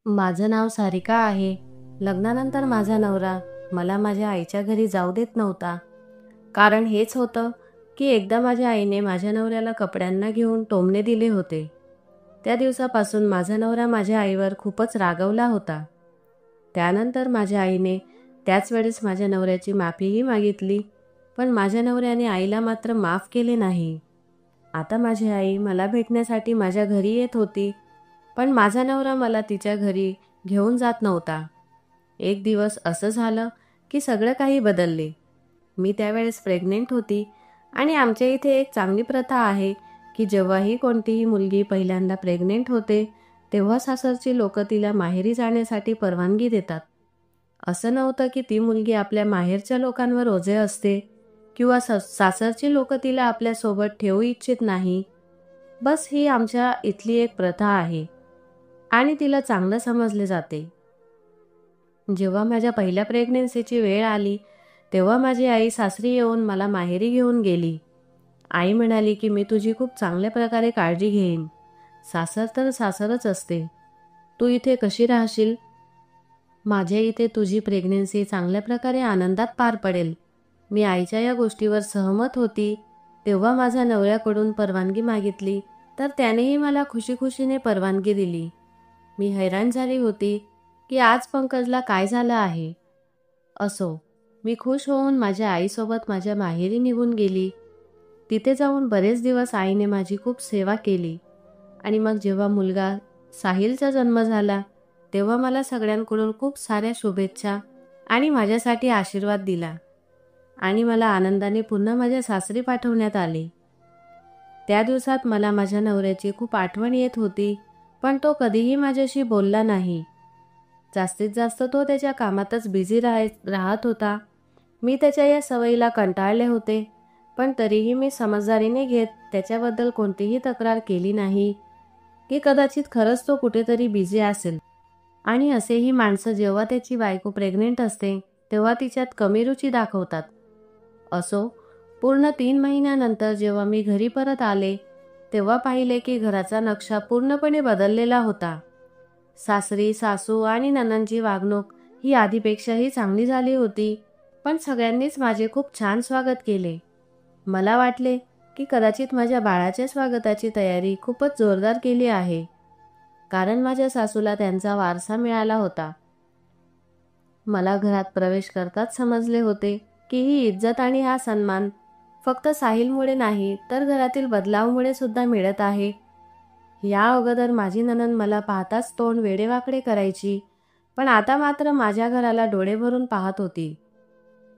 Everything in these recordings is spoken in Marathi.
माझं नाव सारिका आहे. लग्नानंतर माझा नवरा मला माझ्या आईच्या घरी जाऊ देत नव्हता. कारण हेच होतं की एकदा माझ्या आईने माझ्या नवऱ्याला कपड्यांना घेऊन टोमणे दिले होते. त्या दिवसापासून माझा नवरा माझ्या आईवर खूपच रागवला होता. त्यानंतर माझ्या आईने त्याच वेळेस माझ्या नवऱ्याची माफीही मागितली, पण माझ्या नवऱ्याने आईला मात्र माफ केले नाही. आता माझी आई मला भेटण्यासाठी माझ्या घरी येत होती, पण माझा नवरा मला तिच्या घरी घेऊन जात नव्हता. एक दिवस असं झालं की सगळं काही बदलले. मी त्यावेळेस प्रेग्नेंट होती आणि आमच्या इथे एक चांगली प्रथा आहे की जेव्हाही कोणतीही मुलगी पहिल्यांदा प्रेग्नेंट होते तेव्हा सासरची लोक तिला माहेरी जाण्यासाठी परवानगी देतात. असं नव्हतं की ती मुलगी आपल्या माहेरच्या लोकांवर ओझे असते किंवा सासरची लोक तिला आपल्यासोबत ठेवू इच्छित नाही. बस ही आमच्या इथली एक प्रथा आहे आणि तिला चांगलं समजले जाते. जेव्हा माझ्या पहिल्या प्रेग्नन्सीची वेळ आली तेव्हा माझी आई सासरी येऊन मला माहेरी घेऊन गेली. आई म्हणाली की मी तुझी खूप चांगल्या प्रकारे काळजी घेईन. सासर तर सासरच असते. तू इथे कशी राहशील? माझ्या इथे तुझी प्रेग्नन्सी चांगल्या प्रकारे आनंदात पार पडेल. मी आईच्या या गोष्टीवर सहमत होती. तेव्हा माझ्या नवऱ्याकडून परवानगी मागितली तर त्यानेही मला खुशीखुशीने परवानगी दिली. मी हैराण झाली होती की आज पंकजला काय झालं आहे. असो, मी खुश होऊन माझ्या आईसोबत माझ्या माहेरी निघून गेली. तिथे जाऊन बरेच दिवस आईने माझी खूप सेवा केली आणि मग जेव्हा मुलगा साहिलचा जन्म झाला तेव्हा मला सगळ्यांकडून खूप साऱ्या शुभेच्छा आणि माझ्यासाठी आशीर्वाद दिला आणि मला आनंदाने पुन्हा माझ्या सासरी पाठवण्यात आले. त्या दिवसात मला माझ्या नवऱ्याची खूप आठवण येत होती, पण तो कधीही माझ्याशी बोलला नाही. जास्तीत जास्त तो त्याच्या कामातच बिझी राहत होता. मी त्याच्या या सवयीला कंटाळले होते, पण तरीही मी समजदारीने घेत त्याच्याबद्दल कोणतीही तक्रार केली नाही की कदाचित खरंच तो कुठेतरी बिझी असेल. आणि असेही माणसं जेव्हा त्याची बायको प्रेग्नेंट असते तेव्हा तिच्यात कमी रुची दाखवतात. असो, पूर्ण 3 महिन्यानंतर जेव्हा मी घरी परत आले तेव्हा पाहिले की घराचा नक्षा पूर्णपणे बदललेला होता. सासरी, सासू आणि नणंदची वागणूक ही आधीपेक्षाही चांगली झाली होती, पण सगळ्यांनीच माझे खूप छान स्वागत केले. मला वाटले की कदाचित माझ्या बाळाच्या स्वागताची तयारी खूपच जोरदार केली आहे, कारण माझ्या सासूला त्यांचा वारसा मिळाला होता. मला घरात प्रवेश करताच समजले होते की ही इज्जत आणि हा सन्मान फक्त साहिलमुळे नाही तर घरातील बदलावामुळे सुद्धा मिळत आहे. या अगोदर माझी नणंद मला पाहताच तोंड वेडेवाकडे करायची, पण आता मात्र माझ्या घराला डोळे भरून पाहत होती.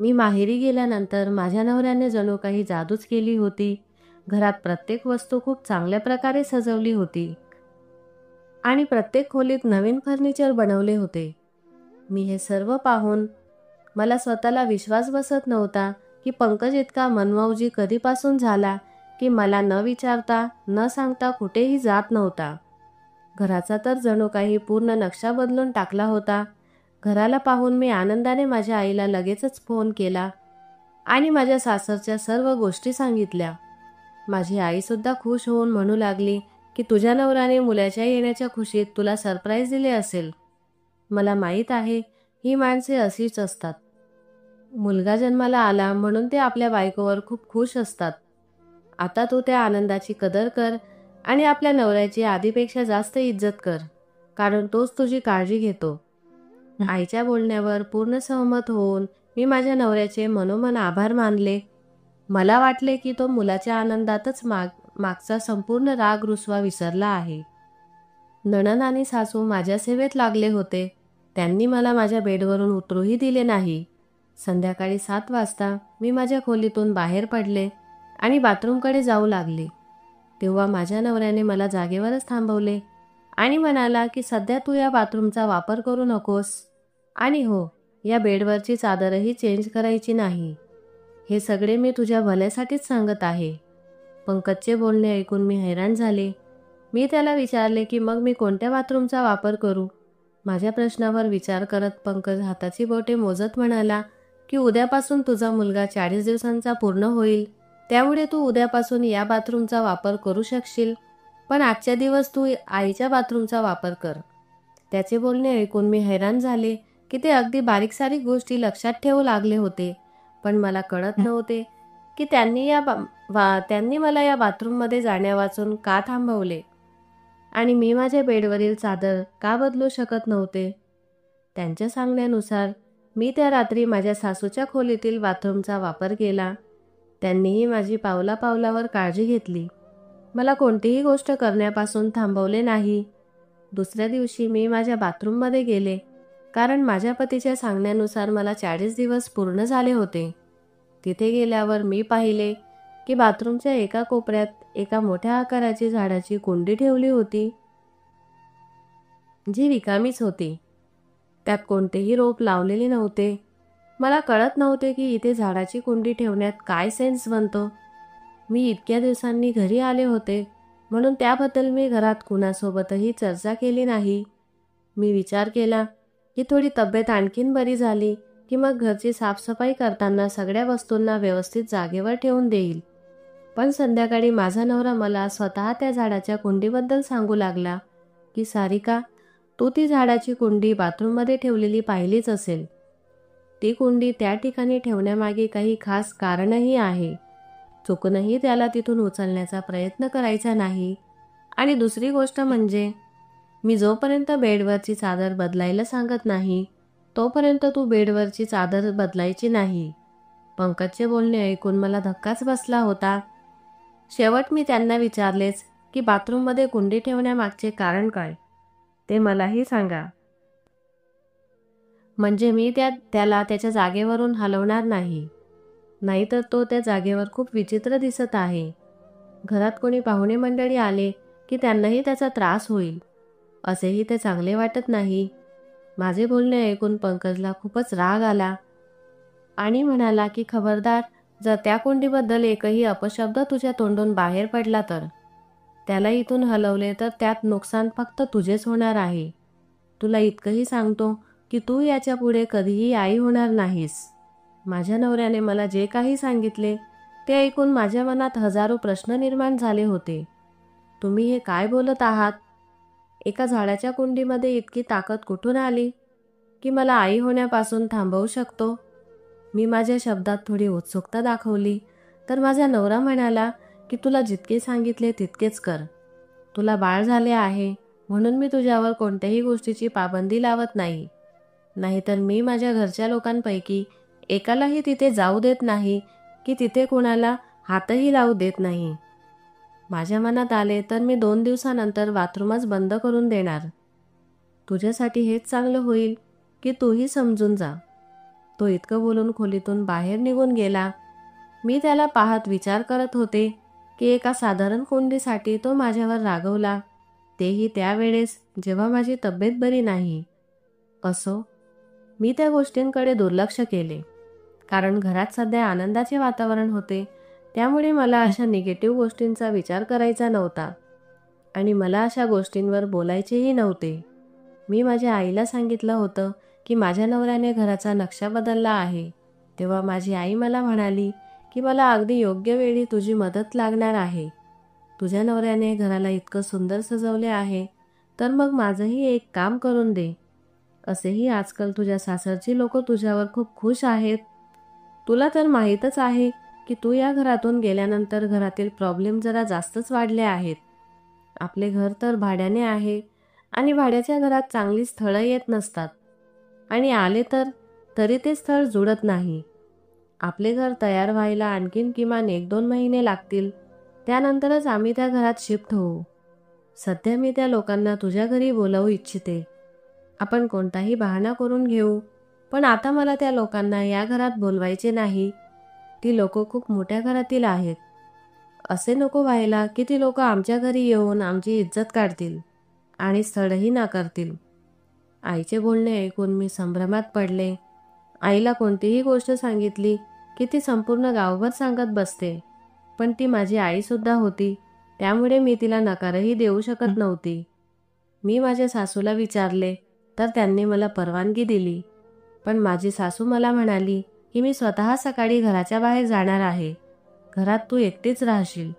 मी माहेरी गेल्यानंतर माझ्या नवऱ्याने जणू काही जादूच केली होती. घरात प्रत्येक वस्तू खूप चांगल्या प्रकारे सजवली होती आणि प्रत्येक खोलीत नवीन फर्निचर बनवले होते. मी हे सर्व पाहून मला स्वतःला विश्वास बसत नव्हता की पंकज इतका मनमौजी कधीपासून झाला की मला न विचारता न सांगता कुठेही जात नव्हता. घराचा तर जणू काही पूर्ण नक्षा बदलून टाकला होता. घराला पाहून मी आनंदाने माझ्या आईला लगेचच फोन केला आणि माझ्या सासरच्या सर्व गोष्टी सांगितल्या. माझी आईसुद्धा खुश होऊन म्हणू लागली की तुझ्या नवऱ्याने मुलाच्या येण्याच्या खुशीत तुला सरप्राईज दिले असेल. मला माहीत आहे, ही माणसे अशीच असतात. मुलगा जन्माला आला म्हणून ते आपल्या बायकोवर खूप खुश असतात. आता तू त्या आनंदाची कदर कर आणि आपल्या नवऱ्याची आधीपेक्षा जास्त इज्जत कर, कारण तोच तुझी काळजी घेतो. आईच्या बोलण्यावर पूर्ण सहमत होऊन मी माझ्या नवऱ्याचे मनोमन आभार मानले. मला वाटले की तो मुलाच्या आनंदातच मागचा संपूर्ण राग रुसवा विसरला आहे. नणंद आणि सासू माझ्या सेवेत लागले होते. त्यांनी मला माझ्या बेडवरून उतरूही दिले नाही. संध्याकाळी 7 वाजता मी माझ्या खोलीतून बाहेर पडले आणि बाथरूमकडे जाऊ लागले. तेव्हा माझ्या नवऱ्याने मला जागेवरच थांबवले आणि म्हणाला की सध्या तू या बाथरूमचा वापर करू नकोस आणि हो, या बेडवरची चादरही चेंज करायची नाही. हे सगळे मी तुझ्या भल्यासाठीच सांगत आहे. पंकजचे बोलणे ऐकून मी हैराण झाले. मी त्याला विचारले की मग मी कोणत्या बाथरूमचा वापर करू. माझ्या प्रश्नावर विचार करत पंकज हाताची बोटे मोजत म्हणाला की उद्यापासून तुझा मुलगा 40 दिवसांचा पूर्ण होईल, त्यामुळे तू उद्यापासून या बाथरूमचा वापर करू शकशील, पण आजच्या दिवस तू आईच्या बाथरूमचा वापर कर. त्याचे बोलणे ऐकून मी हैराण झाले की ते अगदी बारीक सारीक गोष्टी लक्षात ठेवू लागले होते. पण मला कळत नव्हते की त्यांनी मला या बाथरूममध्ये जाण्यावाचून का थांबवले आणि मी माझ्या बेडवरील चादर का बदलू शकत नव्हते. त्यांच्या सांगण्यानुसार मी त्या रात्री माझ्या सासूच्या खोलीतील बाथरूमचा वापर केला. त्यांनीही माझी पावलापावलावर काळजी घेतली. मला कोणतीही गोष्ट करण्यापासून थांबवले नाही. दुसऱ्या दिवशी मी माझ्या बाथरूममध्ये गेले, कारण माझ्या पतीच्या सांगण्यानुसार मला 40 दिवस पूर्ण झाले होते. तिथे गेल्यावर मी पाहिले की बाथरूमच्या एका कोपऱ्यात एका मोठ्या आकाराची झाडाची कुंडी ठेवली होती, जी रिकामीच होती. त्यात कोणतेही रोप लावलेले नव्हते. मला कळत नव्हते की इथे झाडाची कुंडी ठेवण्यात काय सेन्स बनतो. मी इतक्या दिवसांनी घरी आले होते, म्हणून त्याबद्दल मी घरात कुणासोबतही चर्चा केली नाही. मी विचार केला की थोडी तब्येत आणखीन बरी झाली की मग घरची साफसफाई करताना सगळ्या वस्तूंना व्यवस्थित जागेवर ठेवून देईल. पण संध्याकाळी माझा नवरा मला स्वतः त्या झाडाच्या कुंडीबद्दल सांगू लागला की सारिका, तू ती झाडाची कुंडी बाथरूममध्ये ठेवलेली पाहिलीच असेल. ती कुंडी त्या ठिकाणी ठेवण्यामागे काही खास कारणही आहे. चुकूनही त्याला तिथून उचलण्याचा प्रयत्न करायचा नाही. आणि दुसरी गोष्ट म्हणजे, मी जोपर्यंत बेडवरची चादर बदलायला सांगत नाही तोपर्यंत तू बेडवरची चादर बदलायची नाही. पंकजचे बोलणे ऐकून मला धक्काच बसला होता. शेवट मी त्यांना विचारलेच की बाथरूममध्ये कुंडी ठेवण्यामागचे कारण काय, ते मलाही सांगा. म्हणजे मी त्याला त्याच्या जागेवरून हलवणार नाही. नाहीतर तो त्या जागेवर खूप विचित्र दिसत आहे. घरात कोणी पाहुणे मंडळी आले की त्यांनाही त्याचा त्रास होईल, असेही ते चांगले वाटत नाही. माझे बोलणे ऐकून पंकजला खूपच राग आला आणि म्हणाला की खबरदार, जर त्या कुंडीबद्दल एकही अपशब्द तुझ्या तोंडून बाहेर पडला तर. त्याला इथून हलवले तर त्यात नुकसान फक्त तुझेच होणार आहे. तुला इतकंही सांगतो की तू याच्या पुढे कधीही आई होणार नाहीस. माझ्या नवऱ्याने मला जे काही सांगितले ते ऐकून माझ्या मनात हजारो प्रश्न निर्माण झाले होते. तुम्ही हे काय बोलत आहात? एका झाडाच्या कुंडीमध्ये इतकी ताकद कुठून आली की मला आई होण्यापासून थांबवू शकतो? मी माझ्या शब्दात थोडी उत्सुकता दाखवली तर माझा नवरा म्हणाला की तुला जितके सांगितले तितकेच कर. तुला बाळ झाले आहे म्हणून मी तुझ्यावर कोणत्याही गोष्टीची पाबंदी लावत नाही. नाहीतर मी माझ्या घरच्या लोकांपैकी एकालाही तिथे जाऊ देत नाही की तिथे कोणाला हातही लावू देत नाही. माझ्या मनात आले तर मी 2 दिवसानंतर बाथरूमच बंद करून देणार. तुझ्यासाठी हेच चांगलं होईल की तूही समजून जा. तो इतकं बोलून खोलीतून बाहेर निघून गेला. मी त्याला पाहत विचार करत होते की एका साधारण कुंडीसाठी तो माझ्यावर रागवला, तेही त्यावेळेस जेव्हा माझी तब्येत बरी नाही. असो, मी त्या गोष्टींकडे दुर्लक्ष केले, कारण घरात सध्या आनंदाचे वातावरण होते. त्यामुळे मला अशा निगेटिव्ह गोष्टींचा विचार करायचा नव्हता आणि मला अशा गोष्टींवर बोलायचेही नव्हते. मी माझ्या आईला सांगितलं होतं की माझ्या नवऱ्याने घराचा नक्षा बदलला आहे. तेव्हा माझी आई मला म्हणाली की मला अगदी योग्य वेळी तुझी मदत लागणार आहे. तुझ्या नवऱ्याने घराला इतकं सुंदर सजवले आहे, तर मग माझंही एक काम करून दे. असेही आजकाल तुझ्या सासरची लोक तुझ्यावर खूप खुश आहेत. तुला तर माहीतच आहे की तू या घरातून गेल्यानंतर घरातील प्रॉब्लेम जरा जास्तच वाढले आहेत. आपले घर तर भाड्याने आहे आणि भाड्याच्या घरात चांगली स्थळं येत नसतात आणि आले तरी ते स्थळ जुळत नाही. आपले घर तयार व्हायला आणखीन किमान 1-2 महिने लागतील. त्यानंतरच आम्ही त्या घरात शिफ्ट होऊ. सध्या मी त्या लोकांना तुझ्या घरी बोलावू इच्छिते. आपण कोणताही बहाणा करून घेऊ, पण आता मला त्या लोकांना या घरात बोलवायचे नाही. ती लोक खूप मोठ्या घरातील आहेत. असे नको व्हायला की ती लोक आमच्या घरी येऊन आमची इज्जत काढतील आणि स्थळही नाकारतील. आईचे बोलणे ऐकून मी संभ्रमात पडले. आईला कोणतीही गोष्ट सांगितली की ती संपूर्ण गावभर सांगत बसते, पण ती माझी आईसुद्धा होती, त्यामुळे मी तिला नकारही देऊ शकत नव्हती. मी माझ्या सासूला विचारले तर त्यांनी मला परवानगी दिली, पण माझी सासू मला म्हणाली की मी स्वतः सकाळी घराच्या बाहेर जाणार आहे. घरात तू एकटीच राहशील.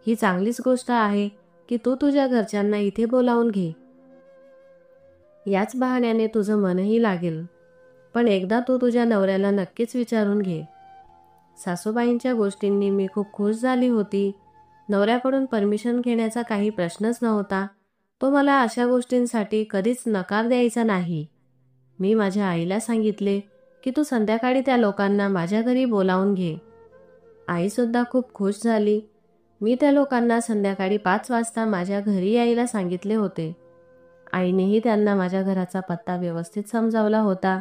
ही चांगलीच गोष्ट आहे की तू तुझ्या घरच्यांना इथे बोलावून घे. याच बहाण्याने तुझं मनही लागेल. पण एकदा तू तुझ्या नवऱ्याला नक्कीच विचारून घे. सासूबाईंच्या गोष्टींनी मी खूप खुश झाली होती. नवऱ्याकडून परमिशन घेण्याचा काही प्रश्नच नव्हता. तो मला अशा गोष्टींसाठी कधीच नकार द्यायचा नाही. मी माझ्या आईला सांगितले की तू संध्याकाळी त्या लोकांना माझ्या घरी बोलावून घे. आईसुद्धा खूप खुश झाली. मी त्या लोकांना संध्याकाळी 5 वाजता माझ्या घरी यायला सांगितले होते. आईनेही त्यांना माझ्या घराचा पत्ता व्यवस्थित समजावला होता,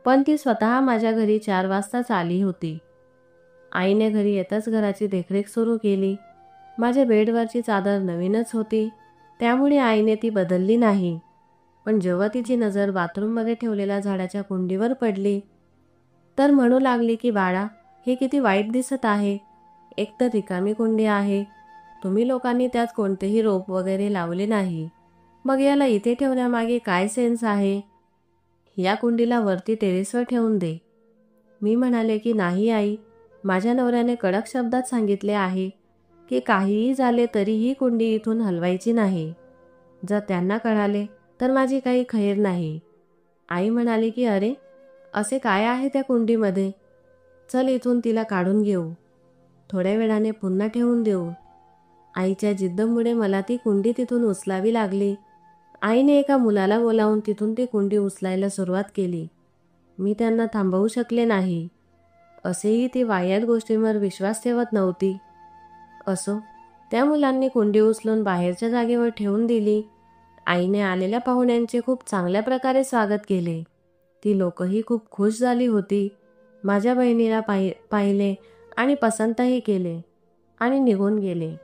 पण ती स्वतः माझ्या घरी 4 वाजताच आली होती. आईने घरी येताच घराची देखरेख सुरू केली. माझ्या बेडवरची चादर नवीनच होती, त्यामुळे आईने ती बदलली नाही. पण जेव्हा तिची नजर बाथरूममध्ये ठेवलेल्या झाडाच्या कुंडीवर पडली, तर म्हणू लागली की बाळा, हे किती वाईट दिसत आहे. एकतर रिकामी कुंडी आहे. तुम्ही लोकांनी त्यात कोणतेही रोप वगैरे लावले नाही. मग याला इथे ठेवण्यामागे काय सेन्स आहे? या कुंडीला वरती टेरेसवर ठेवून दे. मी म्हणाले की नाही आई, माझ्या नवऱ्याने कडक शब्दात सांगितले आहे की काहीही झाले तरीही कुंडी इथून हलवायची नाही. जर त्यांना कळाले तर माझी काही खैर नाही. आई म्हणाली की अरे, असे काय आहे त्या कुंडीमध्ये? चल इथून तिला काढून घेऊ. थोड्या वेळाने पुन्हा ठेवून देऊ. आईच्या जिद्दीमुळे मला ती कुंडी तिथून उचलावी लागली. आईने एका मुलाला बोलावून तिथून ती कुंडी उचलायला सुरुवात केली. मी त्यांना थांबवू शकले नाही. असेही ती वाह्यात गोष्टींवर विश्वास ठेवत नव्हती. असो, त्या मुलांनी कुंडी उचलून बाहेरच्या जागेवर ठेवून दिली. आईने आलेल्या पाहुण्यांचे खूप चांगल्या प्रकारे स्वागत केले. ती लोकही खूप खुश झाली होती. माझ्या बहिणीला पाहिले आणि पसंतही केले आणि निघून गेले.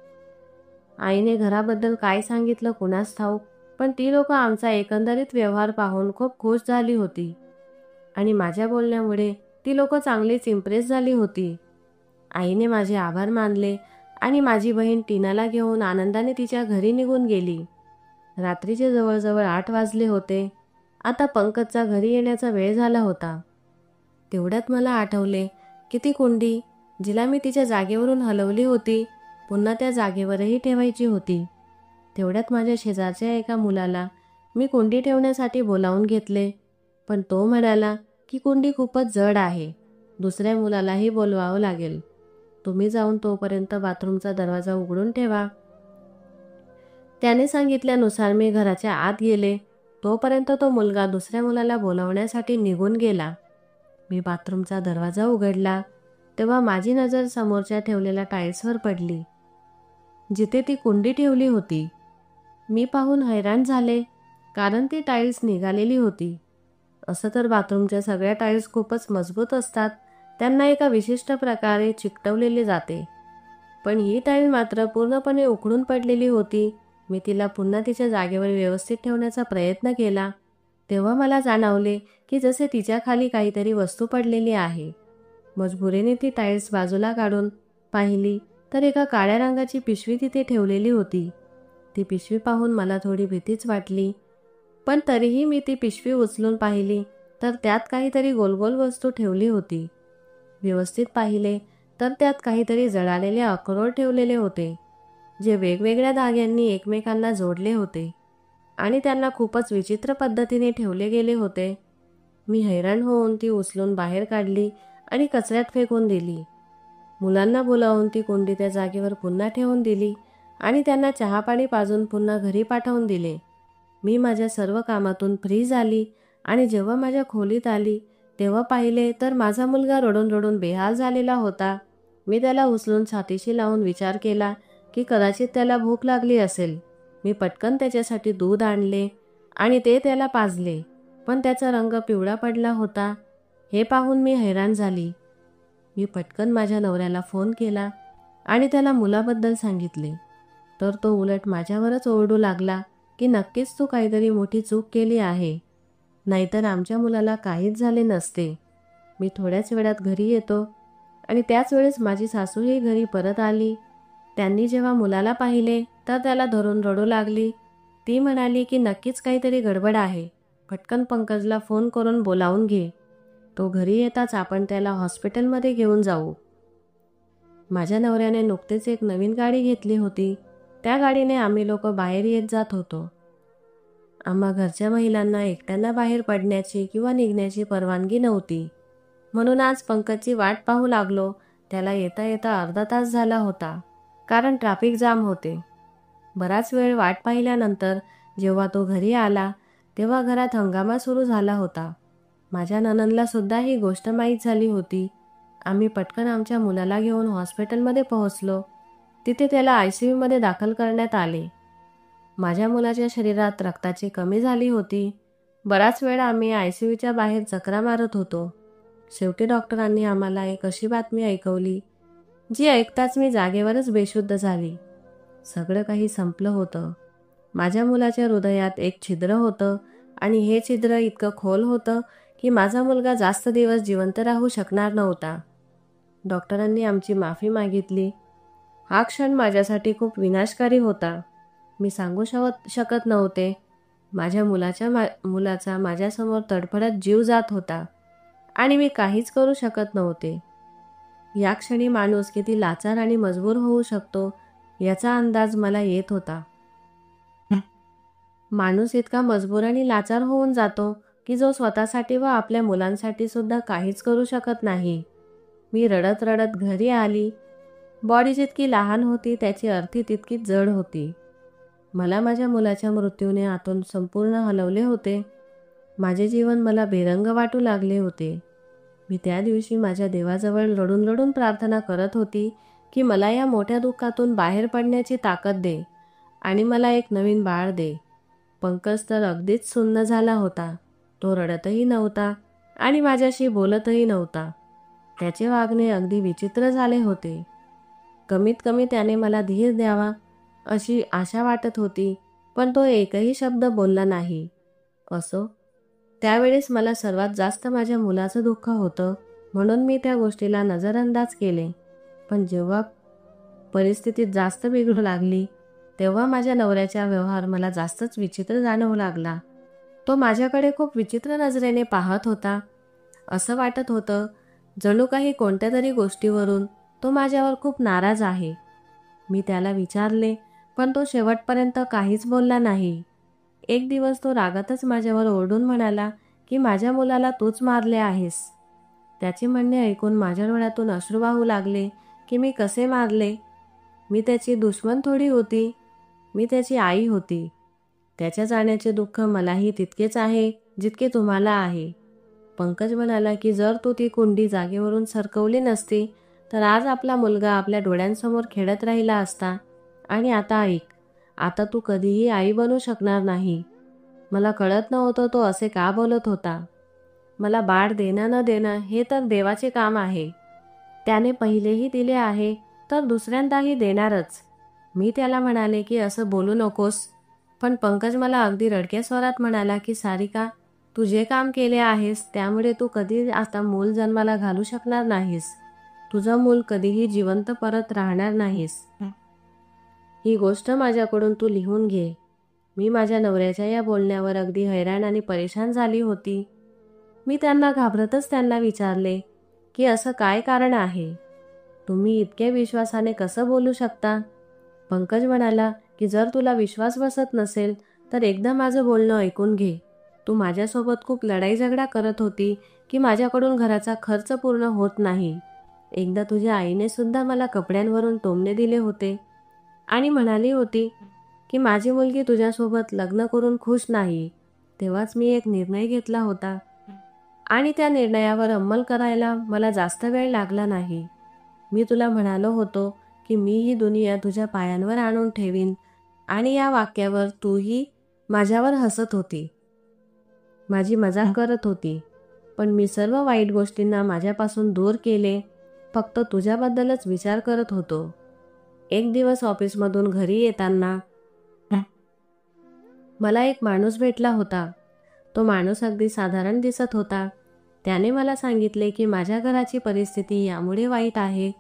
आईने घराबद्दल काय सांगितलं कुणास ठाऊक, पण ती लोक आमचा एकंदरीत व्यवहार पाहून खूप खुश झाली होती आणि माझ्या बोलण्यामुळे ती लोक चांगलीच इम्प्रेस झाली होती. आईने माझे आभार मानले आणि माझी बहीण टीनाला घेऊन आनंदाने तिच्या घरी निघून गेली. रात्रीचे जवळजवळ 8 वाजले होते. आता पंकजचा घरी येण्याचा वेळ झाला होता. तेवढ्यात मला आठवले की ती कुंडी, जिला मी तिच्या जागेवरून हलवली होती, पुन्हा त्या जागेवरही ठेवायची होती. तेवढ्यात माझ्या शेजारच्या एका मुलाला मी कुंडी ठेवण्यासाठी बोलावून घेतले, पण तो म्हणाला की कुंडी खूपच जड आहे. दुसऱ्या मुलालाही बोलवावं लागेल. तुम्ही जाऊन तोपर्यंत बाथरूमचा दरवाजा उघडून ठेवा. त्याने सांगितल्यानुसार मी घराच्या आत गेले. तोपर्यंत तो मुलगा दुसऱ्या मुलाला बोलावण्यासाठी निघून गेला. मी बाथरूमचा दरवाजा उघडला तेव्हा माझी नजर समोरच्या ठेवलेल्या टाईल्सवर पडली, जिथे ती कुंडी ठेवली होती. मी पाहून हैराण झाले, कारण ती टाईल्स निघालेली होती. असं तर बाथरूमच्या सगळ्या टाईल्स खूपच मजबूत असतात, त्यांना एका विशिष्ट प्रकारे चिकटवलेले जाते. पण ही टाईल मात्र पूर्णपणे उखडून पडलेली होती. मी तिला पुन्हा तिच्या जागेवर व्यवस्थित ठेवण्याचा प्रयत्न केला, तेव्हा मला जाणवले की जसे तिच्या खाली काहीतरी वस्तू पडलेली आहे. मजबुरीने ती टाईल्स बाजूला काढून पाहिली तर एका काळ्या रंगाची पिशवी तिथे ठेवलेली होती. ती पिशवी पाहून मला थोडी भीतीच वाटली, पण तरीही मी ती पिशवी उचलून पाहिली तर त्यात काहीतरी गोलगोल वस्तू ठेवली होती. व्यवस्थित पाहिले तर त्यात काहीतरी जळालेले अक्रोड ठेवलेले होते, जे वेगवेगळ्या धाग्यांनी एकमेकांना जोडले होते आणि त्यांना खूपच विचित्र पद्धतीने ठेवले गेले होते. मी हैराण होऊन ती उचलून बाहेर काढली आणि कचऱ्यात फेकून दिली. मुलांना बोलावून ती कुंडी त्या जागेवर पुन्हा ठेवून दिली आणि त्यांना चहापाणी पाजून पुन्हा घरी पाठवून दिले. मी माझ्या सर्व कामातून फ्री झाली आणि जेव्हा माझ्या खोलीत आली तेव्हा पाहिले तर माझा मुलगा रडून रडून बेहाल झालेला होता. मी त्याला उचलून छातीशी लावून विचार केला की कदाचित त्याला भूक लागली असेल. मी पटकन त्याच्यासाठी दूध आणले आणि ते त्याला पाजले, पण त्याचा रंग पिवळा पडला होता. हे पाहून मी हैराण झाली. मी पटकन माझ्या नवऱ्याला फोन केला आणि त्याला मुलाबद्दल सांगितले, तर तो उलट माझ्यावरच ओरडू लागला की नक्कीच तू काहीतरी मोठी चूक केली आहे, नाहीतर आमच्या मुलाला काहीच झाले नसते. मी थोड्याच वेळात घरी येतो आणि त्याच वेळेस माझी सासूही घरी परत आली. त्यांनी जेव्हा मुलाला पाहिले तर त्याला धरून रडू लागली. ती म्हणाली की नक्कीच काहीतरी गडबड आहे, पटकन पंकजला फोन करून बोलावून घे. तो घरी येताच आपण त्याला हॉस्पिटलमध्ये घेऊन जाऊ. माझ्या नवऱ्याने नुकतेच एक नवीन गाडी घेतली होती. त्या गाडीने आम्ही लोक बाहेर येत जात होतो. आम्हा घरच्या महिलांना एकट्यांना बाहेर पडण्याची किंवा निघण्याची परवानगी नव्हती. म्हणून आज पंकजची वाट पाहू लागलो. त्याला येता येता अर्धा तास झाला होता, कारण ट्रॅफिक जाम होते. बराच वेळ वाट पाहिल्यानंतर जेव्हा तो घरी आला तेव्हा घरात हंगामा सुरू झाला होता. माझ्या नणंदला सुद्धा ही गोष्ट माहीत झाली होती. आम्ही पटकन आमच्या मुलाला घेऊन हॉस्पिटलमध्ये पोहोचलो. तिथे त्याला ICUमध्ये दाखल करण्यात आले. माझ्या मुलाच्या शरीरात रक्ताची कमी झाली होती. बराच वेळ आम्ही ICUच्या बाहेर चकरा मारत होतो. शेवटी डॉक्टरांनी आम्हाला एक अशी बातमी ऐकवली, जी ऐकताच मी जागेवरच बेशुद्ध झाली. सगळं काही संपलं होतं. माझ्या मुलाच्या हृदयात एक छिद्र होतं आणि हे छिद्र इतकं खोल होतं की माझा मुलगा जास्त दिवस जिवंत राहू शकणार नव्हता. डॉक्टरांनी आमची माफी मागितली. हा क्षण माझ्यासाठी खूप विनाशकारी होता. मी सांगू शकत नव्हते. माझ्या मुलाचा माझ्यासमोर तडफडत जीव जात होता आणि मी काहीच करू शकत नव्हते. या क्षणी माणूस किती लाचार आणि मजबूर होऊ शकतो याचा अंदाज मला येत होता. माणूस इतका मजबूर आणि लाचार होऊन जातो की जो स्वतःसाठी व आपल्या मुलांसाठी सुद्धा काहीच करू शकत नाही. मी रडत रडत घरी आली. बॉडी जितकी लहान होती त्याची अर्थी तितकीच जड होती. मला माझ्या मुलाच्या मृत्यूने आतून संपूर्ण हलवले होते. माझे जीवन मला बेरंग वाटू लागले होते. मी त्या दिवशी माझ्या देवाजवळ रडून रडून प्रार्थना करत होती की मला या मोठ्या दुःखातून बाहेर पडण्याची ताकद दे आणि मला एक नवीन बाळ दे. पंकज तर अगदीच सुन्न झाला होता. तो रडतही नव्हता आणि माझ्याशी बोलतही नव्हता. त्याचे वागणे अगदी विचित्र झाले होते. कमीत कमी त्याने मला धीर द्यावा अशी आशा वाटत होती, पण तो एकही शब्द बोलला नाही. असो, त्यावेळेस मला सर्वात जास्त माझ्या मुलाचं दुःख होतं, म्हणून मी त्या गोष्टीला नजरअंदाज केले. पण जेव्हा परिस्थिती जास्त बिघडू लागली तेव्हा माझ्या नवऱ्याचा व्यवहार मला जास्तच विचित्र जाणवू लागला. तो माझ्याकडे खूप विचित्र नजरेने पाहत होता. असं वाटत होतं जणू काही कोणत्या तरी गोष्टीवरून तो माझ्यावर खूप नाराज आहे. मी त्याला विचारले, पण तो शेवटपर्यंत काहीच बोलला नाही. एक दिवस तो रागातच माझ्यावर ओरडून म्हणाला की माझ्या मुलाला तूच मारले आहेस. त्याचे म्हणणे ऐकून माझ्या डोळ्यातून अश्रू वाहू लागले की मी कसे मारले. मी त्याची दुश्मन थोडी होती. मी त्याची आई होती. त्याच्या जाण्याचे दुःख मलाही तितकेच आहे जितके तुम्हाला आहे. पंकज म्हणाला की जर तू ती कुंडी जागेवरून सरकवली नसती तर आज आपला मुलगा आपल्या डोळ्यांसमोर खेळत राहिला असता. आणि आता ऐक, आता तू कधीही आई बनू शकणार नाही. मला कळत नव्हतं तो असे का बोलत होता. मला बाळ देणं न देणं हे तर देवाचे काम आहे. त्याने पहिलेही दिले आहे तर दुसऱ्यांदाही देणारच. मी त्याला म्हणाले की असं बोलू नकोस, पण पंकज मला अगदी रडक्या स्वरात म्हणाला की सारिका, तू जे काम केले आहेस त्यामुळे तू कधी आता मूल जन्माला घालू शकणार नाहीस. तुझं मूल कधीही जिवंत परत राहणार नाहीस. ही गोष्ट माझ्याकडून तू लिहून घे. मी माझ्या नवऱ्याच्या या बोलण्यावर अगदी हैराण आणि परेशान झाली होती. मी त्यांना घाबरतच त्यांना विचारले की असं काय कारण आहे. तुम्ही इतक्या विश्वासाने कसं बोलू शकता. पंकज म्हणाला की जर तुला विश्वास बसत नसेल तर एकदा माझं बोलणं ऐकून घे. तू माझ्यासोबत खूप लढाई झगडा करत होती की माझ्याकडून घराचा खर्च पूर्ण होत नाही. एकदा तुझ्या आईने सुद्धा मला कपड्यांवरून टोमणे दिले होते आणि म्हणाली होती की माझी मुलगी तुझ्यासोबत लग्न करून खुश नाही. तेव्हाच मी एक निर्णय घेतला होता आणि त्या निर्णयावर अंमल करायला मला जास्त वेळ लागला नाही. मी तुला म्हणालो होतो की मी ही दुनिया तुझ्या पायांवर आणून ठेवीन आणि या वाक्यावर तूही माझ्यावर हसत होती, माझी मजाक करत होती. पण मी सर्व वाईट गोष्टींना माझ्यापासून दूर केले. फक्त तुझ्याबद्दलच विचार करत होतो. एक दिवस ऑफिसमधून घरी येताना मला एक माणूस भेटला होता. तो माणूस अगदी साधारण दिसत होता. त्याने मला सांगितले की माझ्या घराची परिस्थिती यामुळे वाईट आहे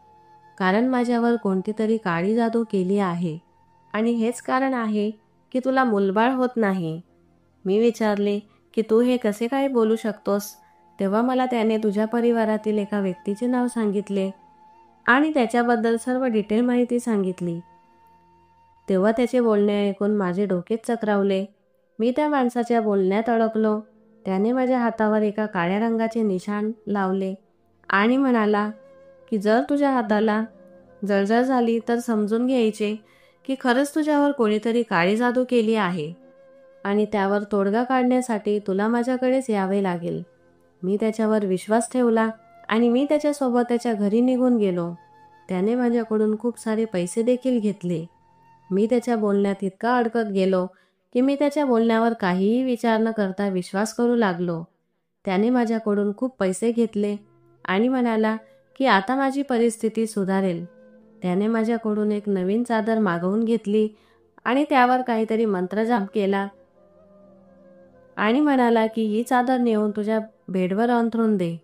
कारण माझ्यावर कोणती तरी काळी जादू केली आहे आणि हेच कारण आहे की तुला मुलबाळ होत नाही. मी विचारले की तू हे कसे काय बोलू शकतोस. तेव्हा मला त्याने तुझ्या परिवारातील एका व्यक्तीचे नाव सांगितले आणि त्याच्याबद्दल सर्व डिटेल माहिती सांगितली. तेव्हा त्याचे बोलणे ऐकून माझे डोकेच चक्रावले. मी त्या माणसाच्या बोलण्यात अडकलो. त्याने माझ्या हातावर एका काळ्या रंगाचे निशाण लावले आणि म्हणाला की जर तुझ्या हाताला जळजळ झाली तर समजून घ्यायचे की खरंच तुझ्यावर कोणीतरी काळी जादू केली आहे आणि त्यावर तोडगा काढण्यासाठी तुला माझ्याकडेच यावे लागेल. मी त्याच्यावर विश्वास ठेवला आणि मी त्याच्यासोबत त्याच्या घरी निघून गेलो. त्याने माझ्याकडून खूप सारे पैसे देखील घेतले. मी त्याच्या बोलण्यात इतका अडकत गेलो की मी त्याच्या बोलण्यावर काहीही विचार न करता विश्वास करू लागलो. त्याने माझ्याकडून खूप पैसे घेतले आणि म्हणाला की आता माझी परिस्थिती सुधारेल. त्याने माझ्याकडून एक नवीन चादर मागवून घेतली आणि त्यावर काहीतरी मंत्रजाप केला आणि म्हणाला की ही चादर नेऊन तुझ्या बेडवर अंथरून दे.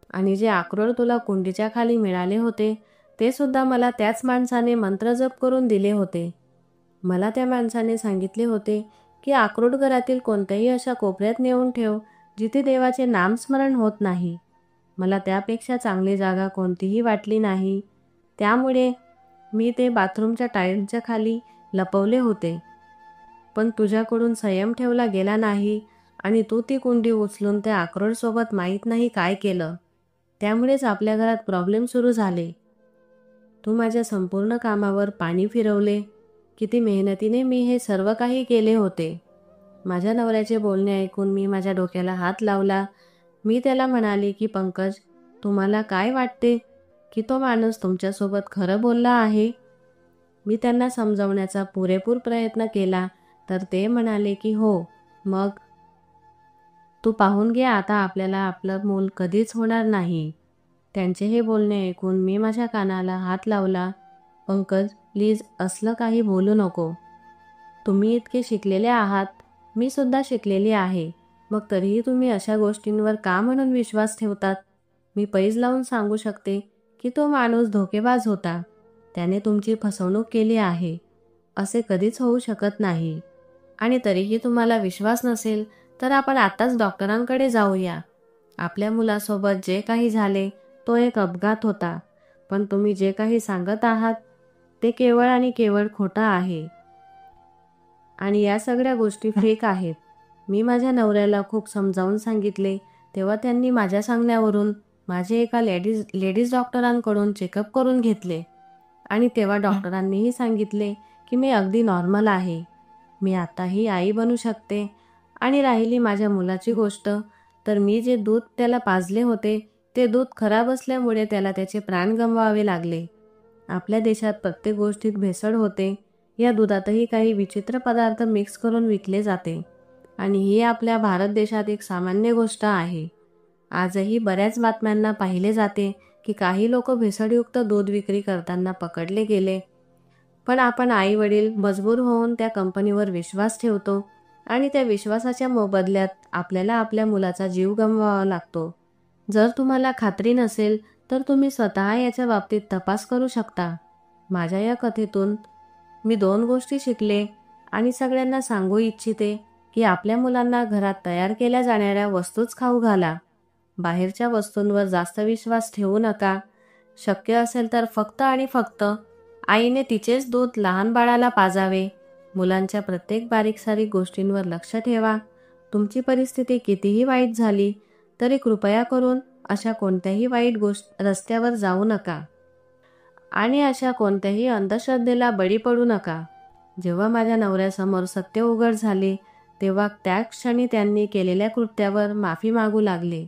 आणि जे अक्रोड तुला कुंडीच्या खाली मिळाले होते ते सुद्धा मला त्याच माणसाने मंत्रजप करून दिले होते. मला त्या माणसाने सांगितले होते की अक्रोड घरातील कोणत्याही अशा कोपऱ्यात नेऊन ठेव जिथे देवाचे नामस्मरण होत नाही. मला त्यापेक्षा चांगली जागा कोणतीही वाटली नाही. त्यामुळे मी ते बाथरूमच्या टाईलच्या खाली लपवले होते. पण तुझ्याकडून संयम ठेवला गेला नाही आणि तू ती कुंडी उचलून त्या अक्रोडसोबत माहीत नाही काय केलं. त्यामुळेच आपल्या घरात प्रॉब्लेम सुरू झाले. तू माझ्या संपूर्ण कामावर पाणी फिरवले. किती मेहनतीने मी हे सर्व काही केले होते. माझ्या नवऱ्याचे बोलणे ऐकून मी माझ्या डोक्याला हात लावला. मी त्याला म्हणाले की पंकज, तुम्हाला काय वाटते की तो माणूस तुमच्यासोबत खरं बोलला आहे? मी त्यांना समजावण्याचा पुरेपूर प्रयत्न केला तर ते म्हणाले की हो. मग तू पाहून घे, आता आपल्याला आपलं मूल कधीच होणार नाही. त्यांचे हे बोलणे ऐकून मी माझ्या कानाला हात लावला. पंकज, प्लीज असलं काही बोलू नको. तुम्ही इतके शिकलेले आहात, मी सुद्धा शिकलेली आहे. मग तरीही तुम्ही अशा गोष्टींवर का म्हणून विश्वास ठेवतात? मी पैज लावून सांगू शकते की तो माणूस धोकेबाज होता. त्याने तुमची फसवणूक केली आहे. असे कधीच होऊ शकत नाही. आणि तरीही तुम्हाला विश्वास नसेल तर आपण आत्ताच डॉक्टरांकडे जाऊया. आपल्या मुलासोबत जे काही झाले तो एक अपघात होता. पण तुम्ही जे काही सांगत आहात ते केवळ आणि केवळ खोटं आहे आणि या सगळ्या गोष्टी फेक आहेत. मी माझ्या नवऱ्याला खूप समजावून सांगितले. तेव्हा त्यांनी माझ्या सांगण्यावरून माझे एका लेडीज डॉक्टरांकडून चेकअप करून घेतले आणि तेव्हा डॉक्टरांनीही सांगितले की मी अगदी नॉर्मल आहे. मी आताही आई बनू शकते. आणि राहिली माझ्या मुलाची गोष्ट, तर मी जे दूध त्याला पाजले होते ते दूध खराब असल्यामुळे त्याला त्याचे प्राण गमवावे लागले. आपल्या देशात प्रत्येक गोष्टीत भेसळ होते. या दुधातही काही विचित्र पदार्थ मिक्स करून विकले जाते आणि ही आपल्या भारत देशात एक सामान्य गोष्ट आहे. आजही बऱ्याच बातम्यांना पाहिले जाते की काही लोक भेसळयुक्त दूध विक्री करताना पकडले गेले. पण आपण आई वडील मजबूर होऊन त्या कंपनीवर विश्वास ठेवतो आणि त्या विश्वासाच्या मोबदल्यात आपल्याला आपल्या मुलाचा जीव गमवावा लागतो. जर तुम्हाला खात्री नसेल तर तुम्ही स्वतः याच्या बाबतीत तपास करू शकता. माझ्या या कथेतून मी 2 गोष्टी शिकले आणि सगळ्यांना सांगू इच्छिते की आपल्या मुलांना घरात तयार केल्या जाणाऱ्या वस्तूच खाऊ घाला. बाहेरच्या वस्तूंवर जास्त विश्वास ठेवू नका. शक्य असेल तर फक्त आणि फक्त आईने तिचेच दूध लहान बाळाला पाजावे. मुलांच्या प्रत्येक बारीक सारीक गोष्टींवर लक्ष ठेवा. तुमची परिस्थिती कितीही वाईट झाली तरी कृपया करून अशा कोणत्याही वाईट रस्त्यावर जाऊ नका आणि अशा कोणत्याही अंधश्रद्धेला बळी पडू नका. जेव्हा माझ्या नवऱ्यासमोर सत्य उघड झाले तेव्हा त्या क्षणी त्यांनी केलेल्या कृत्यावर माफी मागू लागले.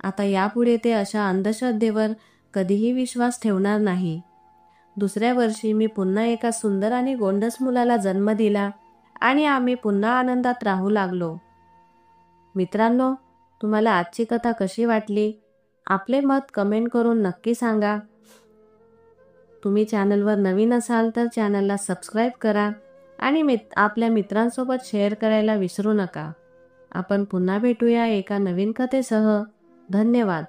आता यापुढे ते अशा अंधश्रद्धेवर कधीही विश्वास ठेवणार नाही. दुसऱ्या वर्षी मी पुन्हा एका सुंदर आणि गोंडस मुलाला जन्म दिला आणि आम्ही पुन्हा आनंदात राहू लागलो. मित्रांनो, तुम्हाला आजची कथा कशी वाटली? आपले मत कमेंट करून नक्की सांगा. तुम्ही चॅनलवर नवीन असाल तर चॅनलला सबस्क्राईब करा आणि आपल्या मित्रांसोबत शेअर करायला विसरू नका. आपण पुन्हा भेटूया एका नवीन कथेसह. धन्यवाद.